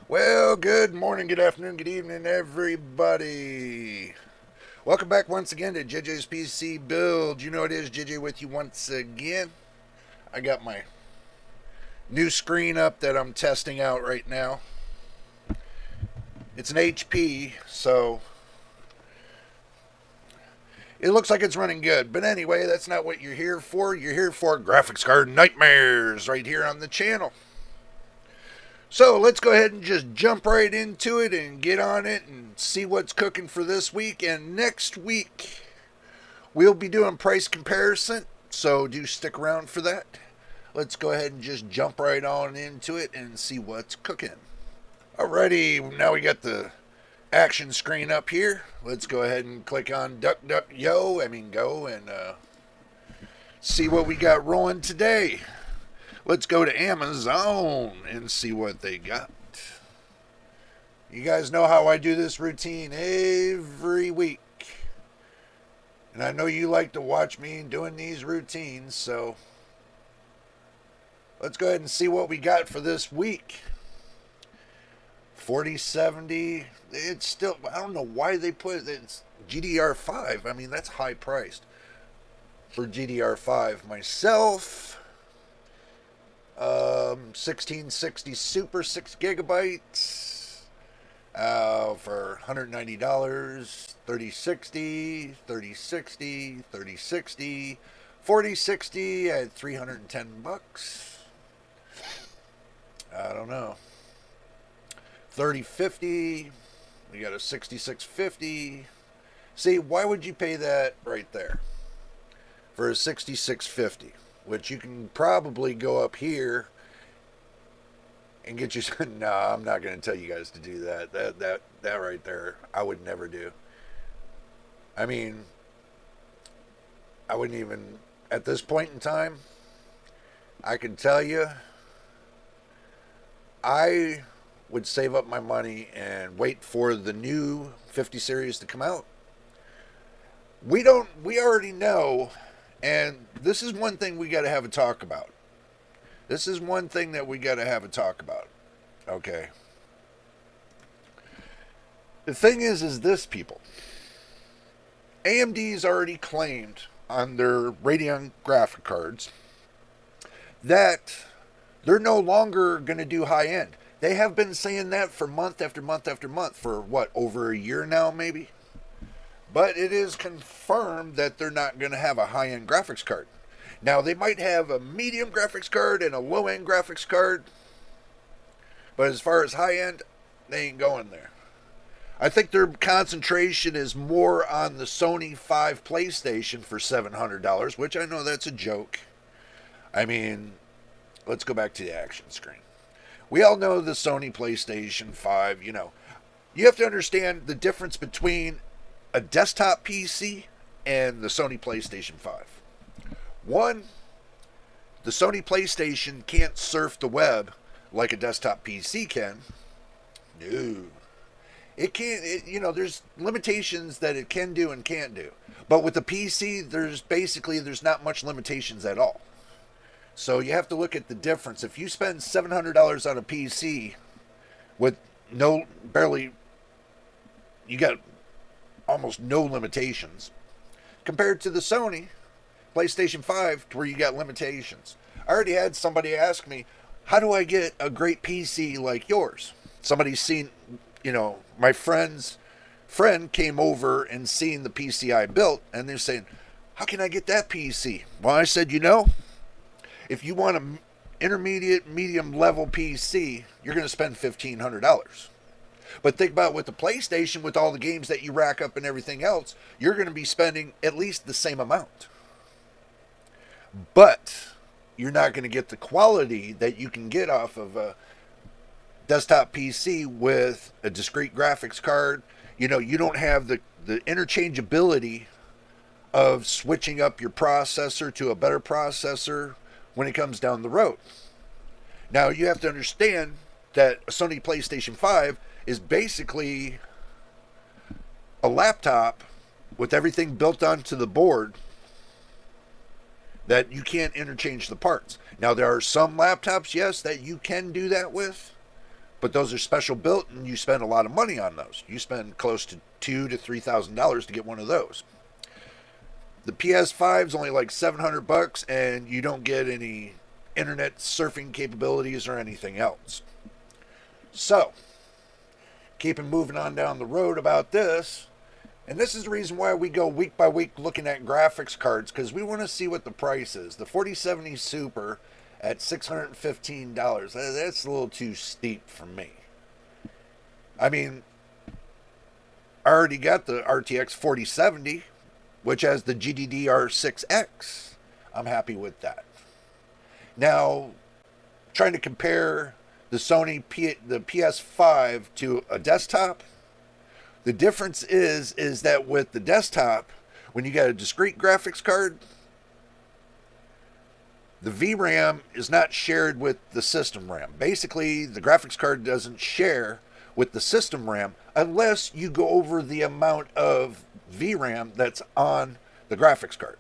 Well, good morning, good afternoon, good evening, everybody. Welcome back once again to JJ's PC Build. You know it is JJ with you once again. I got my new screen up that I'm testing out right now. It's an HP, so it looks like it's running good. But anyway, that's not what you're here for. You're here for graphics card nightmares right here on the channel. So let's go ahead and just jump right into it and get on it and see what's cooking for this week. And next week, we'll be doing price comparison, so do stick around for that. Let's go ahead and just jump right on into it and see what's cooking. Alrighty, now we got the action screen up here. Let's go ahead and click on go, and see what we got rolling today. Let's go to Amazon and see what they got. You guys know how I do this routine every week. And I know you like to watch me doing these routines, so let's go ahead and see what we got for this week. 4070, it's still, I don't know why they put it, it's GDR5. I mean, that's high priced for GDR5. Myself, 1660 Super 6 gigabytes for $190. 3060, 3060, 3060, 4060 at 310 bucks. I don't know. 3050, we got a 6650. See, why would you pay that right there for a 6650? Which you can probably go up here and get you. No, I'm not going to tell you guys to do that. That right there, I would never do. I mean, I wouldn't even at this point in time. I can tell you, I would save up my money and wait for the new 50 series to come out. We already know, and this is one thing we got to have a talk about. This is one thing that we got to have a talk about. Okay. The thing is this, people. AMD's already claimed on their Radeon graphic cards that they're no longer going to do high end. They have been saying that for month after month after month for what, over a year now, maybe? But it is confirmed that they're not going to have a high end graphics card. Now, they might have a medium graphics card and a low end graphics card, but as far as high end, they ain't going there. I think their concentration is more on the Sony 5 PlayStation for $700, which I know that's a joke. I mean, let's go back to the action screen. We all know the Sony PlayStation 5, You have to understand the difference between a desktop PC and the Sony PlayStation 5. One, the Sony PlayStation can't surf the web like a desktop PC can. No. It can't, there's limitations that it can do and can't do. But with the PC, there's not much limitations at all. So you have to look at the difference. If you spend $700 on a PC with you got almost no limitations, compared to the Sony PlayStation 5, to where you got limitations. I already had somebody ask me, how do I get a great PC like yours? Somebody's seen, my friend came over and seen the PC I built, and they're saying, how can I get that PC? Well, I said, if you want an intermediate, medium level PC, you're going to spend $1,500. But think about with the PlayStation, with all the games that you rack up and everything else, you're going to be spending at least the same amount. But you're not going to get the quality that you can get off of a desktop PC with a discrete graphics card. You don't have the interchangeability of switching up your processor to a better processor when it comes down the road. Now, you have to understand that a Sony PlayStation 5 is basically a laptop with everything built onto the board that you can't interchange the parts. Now, there are some laptops, yes, that you can do that with, But those are special built, and you spend a lot of money on those. You spend close to $2,000 to $3,000 to get one of those. The PS5 is only like $700, and you don't get any internet surfing capabilities or anything else. So, keeping moving on down the road about this, and this is the reason why we go week by week looking at graphics cards, because we want to see what the price is. The 4070 Super at $615, that's a little too steep for me. I mean, I already got the RTX 4070, which has the GDDR6X. I'm happy with that. Now, trying to compare the the PS5 to a desktop, the difference is that with the desktop, when you got a discrete graphics card, the VRAM is not shared with the system RAM. Basically, the graphics card doesn't share with the system RAM unless you go over the amount of VRAM that's on the graphics card,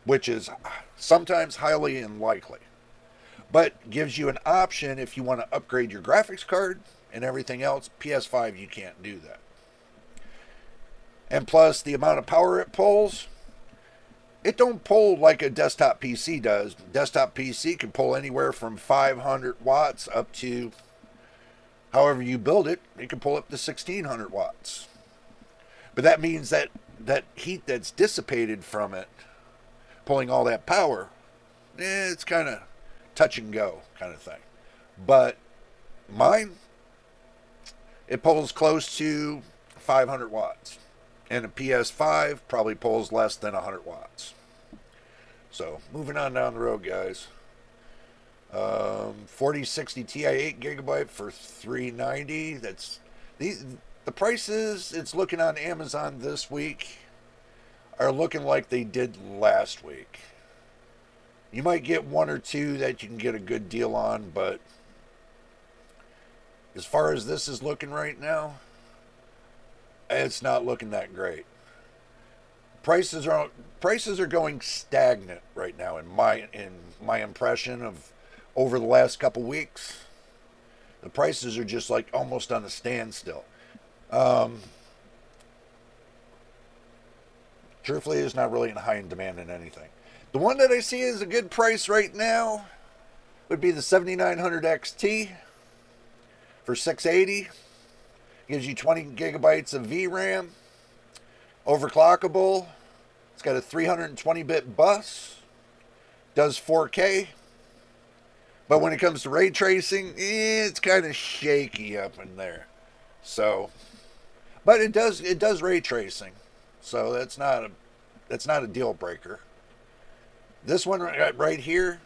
which is sometimes highly unlikely. But gives you an option if you want to upgrade your graphics card and everything else. PS5, you can't do that. And plus, the amount of power it pulls, it don't pull like a desktop PC does. Desktop PC can pull anywhere from 500 watts up to, however you build it, it can pull up to 1600 watts. But that means that heat that's dissipated from it, pulling all that power, it's kind of touch and go kind of thing. But mine, it pulls close to 500 watts. And a PS5 probably pulls less than 100 watts. So, moving on down the road, guys. 4060 Ti 8 gigabyte for $390. That's the prices it's looking on Amazon this week are looking like they did last week. You might get one or two that you can get a good deal on, but as far as this is looking right now, it's not looking that great. Prices are going stagnant right now in my impression of over the last couple weeks. The prices are just like almost on a standstill. Truthfully, it's not really in high in demand in anything. The one that I see is a good price right now would be the 7900 XT for $680. Gives you 20 gigabytes of VRAM, overclockable. It's got a 320-bit bus, does 4K. But when it comes to ray tracing, it's kind of shaky up in there. So, but it does ray tracing. So that's not a deal breaker. This one right here,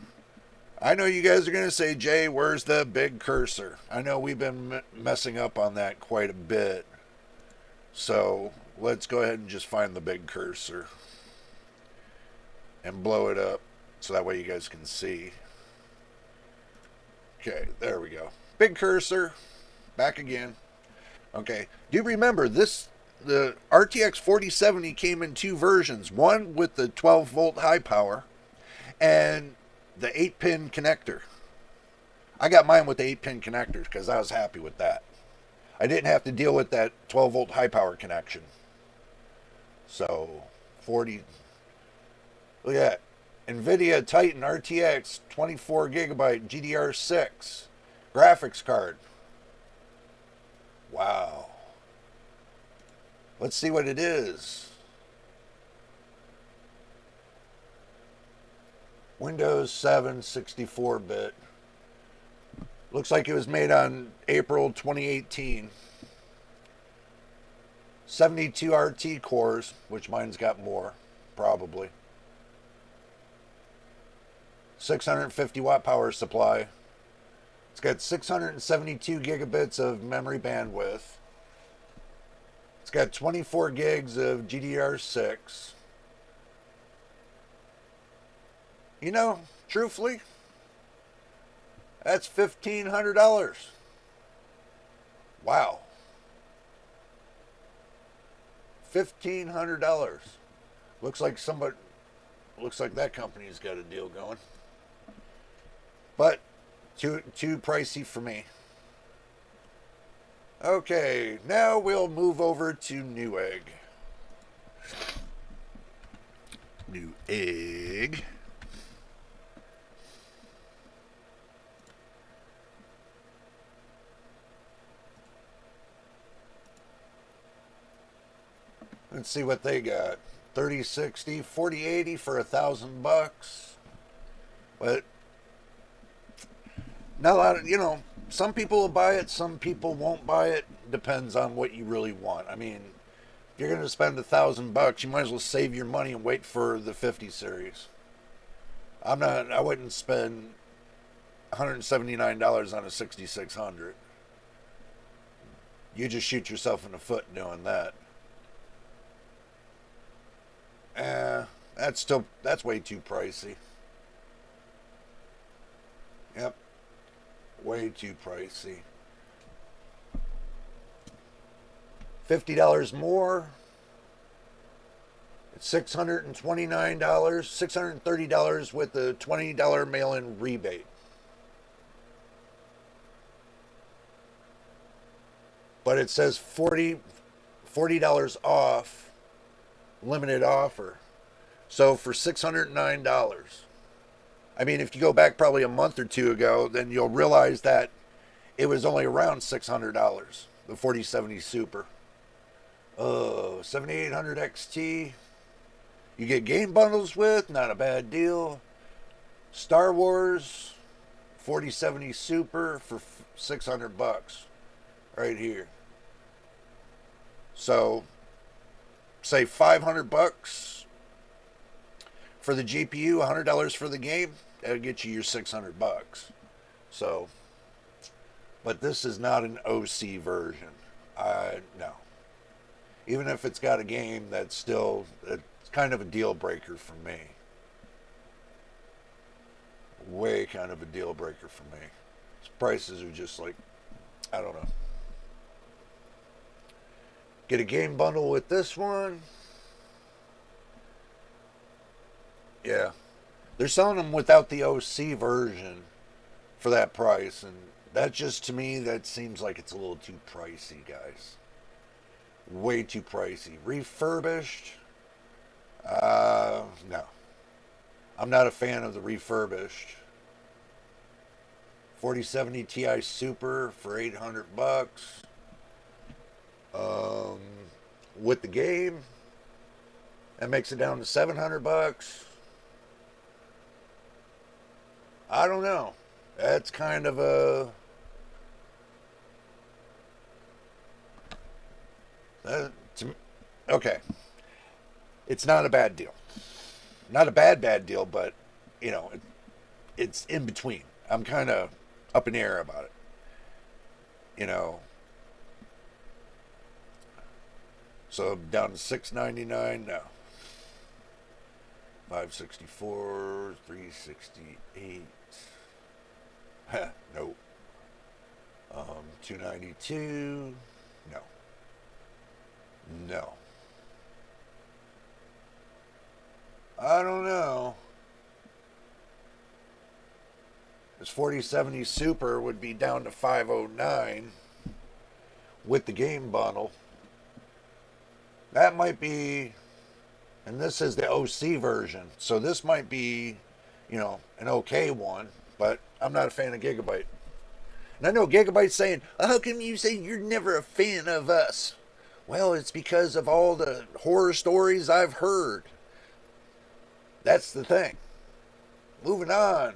I know you guys are going to say, Jay, where's the big cursor? I know we've been messing up on that quite a bit. So let's go ahead and just find the big cursor and blow it up so that way you guys can see. Okay, there we go. Big cursor, back again. Okay, do remember the RTX 4070 came in two versions. One with the 12 volt high power and the 8-pin connector. I got mine with the 8-pin connectors because I was happy with that. I didn't have to deal with that 12 volt high power connection. So, 40. Look at that. NVIDIA Titan RTX 24 gigabyte GDR6 graphics card. Wow. Let's see what it is. Windows 7 64-bit. Looks like it was made on April 2018. 72 RT cores, which mine's got more, probably. 650 watt power supply. It's got 672 gigabits of memory bandwidth. It's got 24 gigs of GDR6. You know, truthfully, that's $1,500. Wow. $1,500. Looks like that company's got a deal going. But too pricey for me. Okay, now we'll move over to Newegg. Newegg. Let's see what they got. 3060, 4080 for $1,000. But not a lot of, some people will buy it, some people won't buy it. Depends on what you really want. I mean, if you're going to spend $1,000, you might as well save your money and wait for the 50 series. I wouldn't spend $179 on a 6600. You just shoot yourself in the foot doing that. That's way too pricey. Yep, way too pricey. $50 more. It's $629. $630 with a $20 mail-in rebate. But it says $40 off, limited offer. So for $609. I mean, if you go back probably a month or two ago, then you'll realize that it was only around $600. The 4070 Super. 7800 XT. You get game bundles with, not a bad deal. Star Wars 4070 Super for $600 right here. So, say $500 for the GPU, $100 for the game. That'll get you your $600. So, but this is not an OC version. No. Even if it's got a game that's still, it's kind of a deal breaker for me. Way kind of a deal breaker for me. Its prices are just like, I don't know. Get a game bundle with this one. Yeah. They're selling them without the OC version for that price. And that just, to me, that seems like it's a little too pricey, guys. Way too pricey. Refurbished? No. I'm not a fan of the refurbished. 4070 Ti Super for $800. With the game, that makes it down to $700. I don't know. That's kind of a okay. It's not a bad deal. Not a bad deal, but it's in between. I'm kind of up in the air about it. You know, so down to $699 now. 564, 368. No. 292. No. No. I don't know. This 4070 Super would be down to 509 with the game bundle. That might be, and this is the OC version, so this might be, an okay one, but I'm not a fan of Gigabyte. And I know Gigabyte's saying, how come you say you're never a fan of us? Well, it's because of all the horror stories I've heard. That's the thing. Moving on.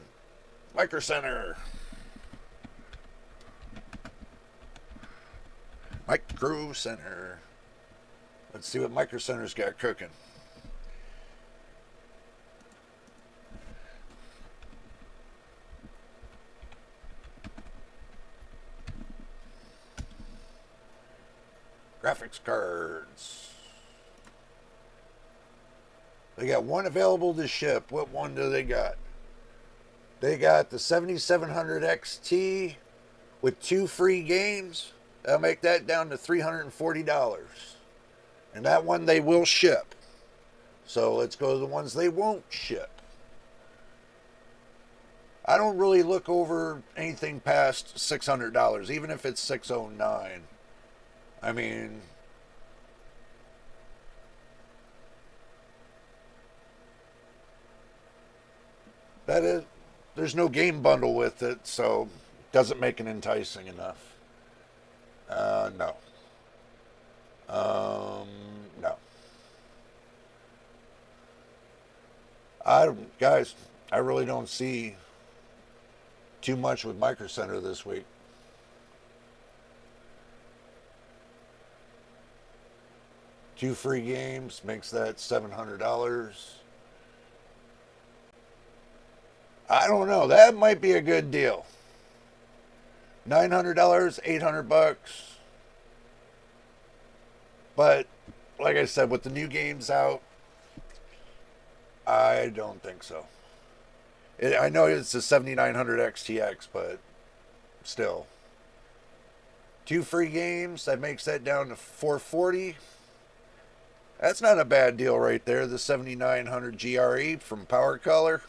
Micro Center. Micro Center. Let's see what Micro Center's got cooking. Graphics cards. They got one available to ship. What one do they got? They got the 7700 XT with 2 free games. That'll make that down to $340. And that one they will ship. So let's go to the ones they won't ship. I don't really look over anything past $600, even if it's $609. I mean, that is, there's no game bundle with it, so doesn't make it enticing enough. No. Um, no. Guys, I really don't see too much with Micro Center this week. 2 free games makes that $700. I don't know. That might be a good deal. $900, $800. But like I said, with the new games out, I don't think so. I know it's a 7900 XTX, but still. 2 free games, that makes that down to 440. That's not a bad deal right there. The 7900 GRE from Power Color.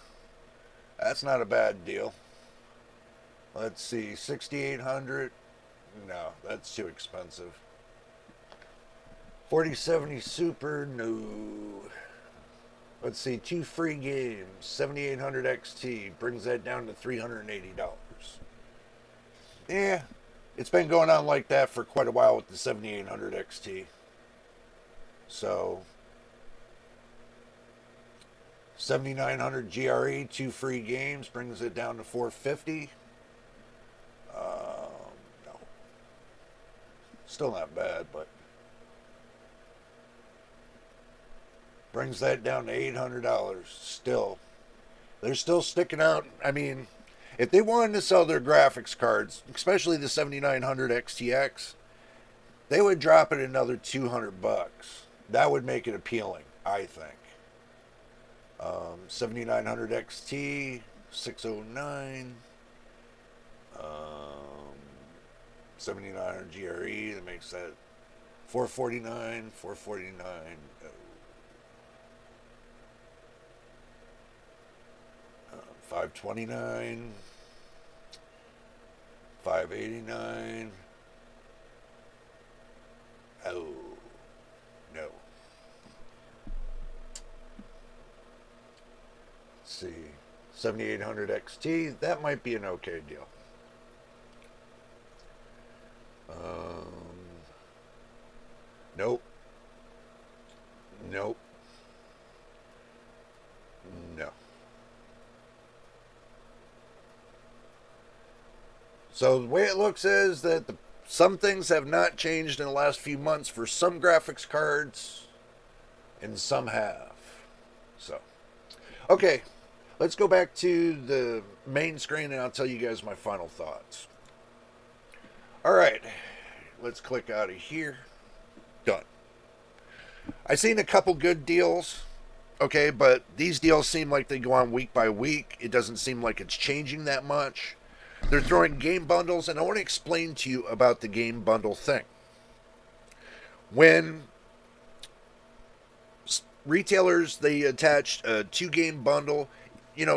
That's not a bad deal. Let's see, 6800. No, that's too expensive. 4070 Super, no. Let's see, 2 free games. 7800 XT brings that down to $380. Yeah, it's been going on like that for quite a while with the 7800 XT. So 7900 GRE, 2 free games brings it down to 450. No, still not bad, but brings that down to $800. Still, they're still sticking out. I mean, if they wanted to sell their graphics cards, especially the 7900 XTX, they would drop it another $200. That would make it appealing, I think. 7900 XT, 609, 7900 GRE, that makes that 449, 449, 529, 589. Oh, no. Let's see. 7800 XT, that might be an okay deal. Nope. Nope. No. So the way it looks is that some things have not changed in the last few months for some graphics cards, and some have. So, okay, let's go back to the main screen, and I'll tell you guys my final thoughts. All right, let's click out of here. Done. I've seen a couple good deals. Okay, but these deals seem like they go on week by week. It doesn't seem like it's changing that much. They're throwing game bundles, and I want to explain to you about the game bundle thing. When retailers, they attach a 2 game bundle,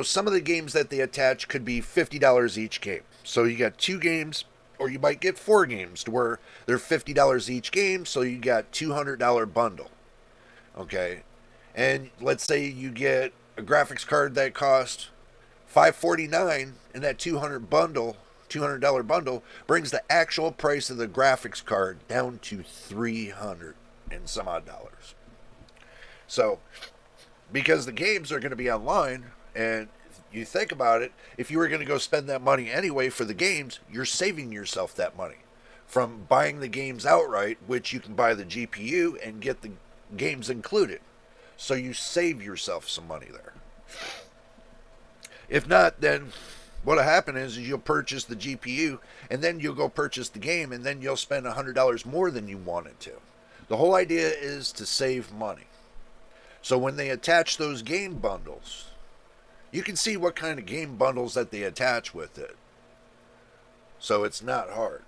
some of the games that they attach could be $50 each game. So you got 2 games, or you might get 4 games to where they're $50 each game, so you got $200 bundle. Okay, and let's say you get a graphics card that costs $549, and that $200 bundle brings the actual price of the graphics card down to $300 and some odd dollars. So, because the games are going to be online, and you think about it, if you were going to go spend that money anyway for the games, you're saving yourself that money from buying the games outright, which you can buy the GPU and get the games included. So you save yourself some money there. If not, then what'll happen is you'll purchase the GPU, and then you'll go purchase the game, and then you'll spend $100 more than you wanted to. The whole idea is to save money. So when they attach those game bundles, you can see what kind of game bundles that they attach with it. So it's not hard.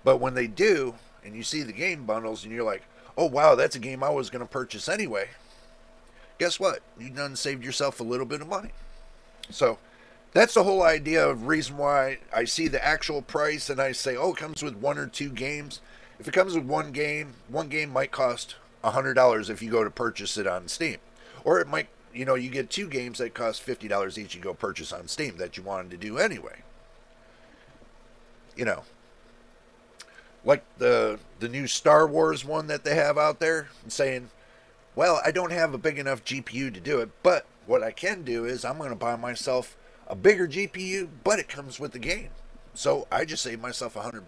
But when they do, and you see the game bundles, and you're like, oh wow, that's a game I was going to purchase anyway. Guess what? You done saved yourself a little bit of money. So that's the whole idea of reason why I see the actual price and I say, oh, it comes with 1 or 2 games. If it comes with one game might cost $100 if you go to purchase it on Steam. Or it might, you get two games that cost $50 each you go purchase on Steam that you wanted to do anyway. You know, like the new Star Wars one that they have out there, saying, well, I don't have a big enough GPU to do it, but what I can do is I'm going to buy myself a bigger GPU, but it comes with the game. So I just saved myself $100.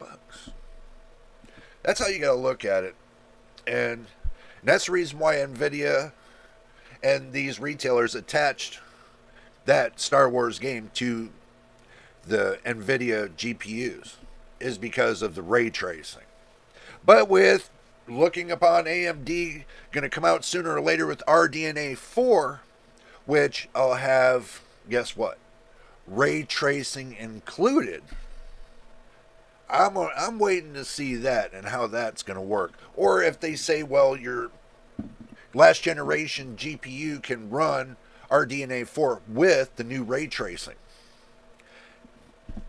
That's how you got to look at it. And that's the reason why Nvidia and these retailers attached that Star Wars game to the Nvidia GPUs, is because of the ray tracing. But with looking upon AMD going to come out sooner or later with RDNA 4, which I'll have, guess what? Ray tracing included. I'm waiting to see that and how that's going to work. Or if they say, well, your last generation GPU can run RDNA 4 with the new ray tracing.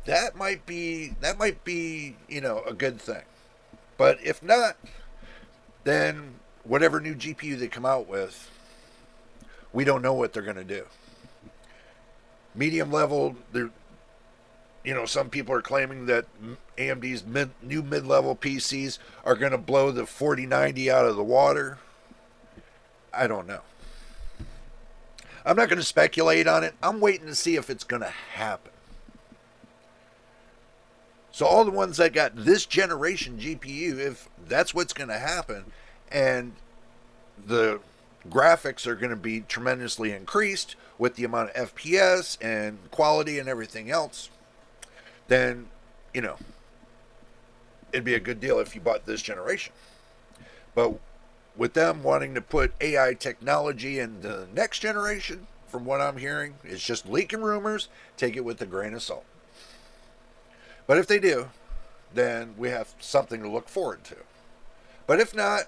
That might be, a good thing. But if not, then whatever new GPU they come out with, we don't know what they're going to do. Medium level, some people are claiming that AMD's new mid-level PCs are going to blow the 4090 out of the water. I don't know. I'm not going to speculate on it. I'm waiting to see if it's going to happen. So all the ones that got this generation GPU, if that's what's going to happen, and the graphics are going to be tremendously increased with the amount of FPS and quality and everything else, then, it'd be a good deal if you bought this generation. But with them wanting to put AI technology in the next generation, from what I'm hearing, it's just leaking rumors. Take it with a grain of salt. But if they do, then we have something to look forward to. But if not,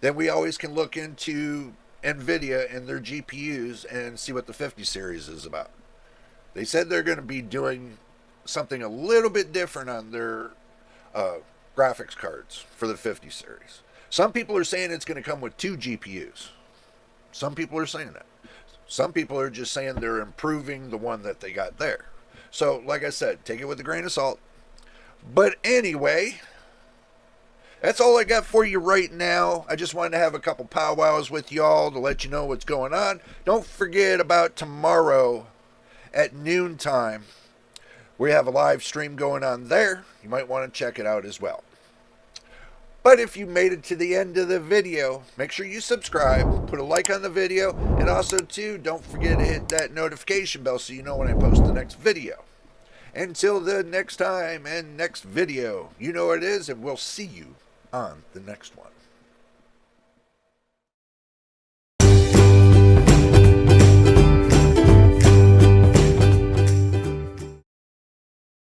then we always can look into NVIDIA and their GPUs and see what the 50 series is about. They said they're going to be doing something a little bit different on their graphics cards for the 50 series. Some people are saying it's going to come with 2 GPUs. Some people are saying that. Some people are just saying they're improving the one that they got there. So, like I said, take it with a grain of salt. But anyway, that's all I got for you right now. I just wanted to have a couple powwows with y'all to let you know what's going on. Don't forget about tomorrow at noontime. We have a live stream going on there. You might want to check it out as well. But if you made it to the end of the video, make sure you subscribe, put a like on the video, and also, too, don't forget to hit that notification bell so you know when I post the next video. Until the next time and next video, you know what it is, and we'll see you on the next one.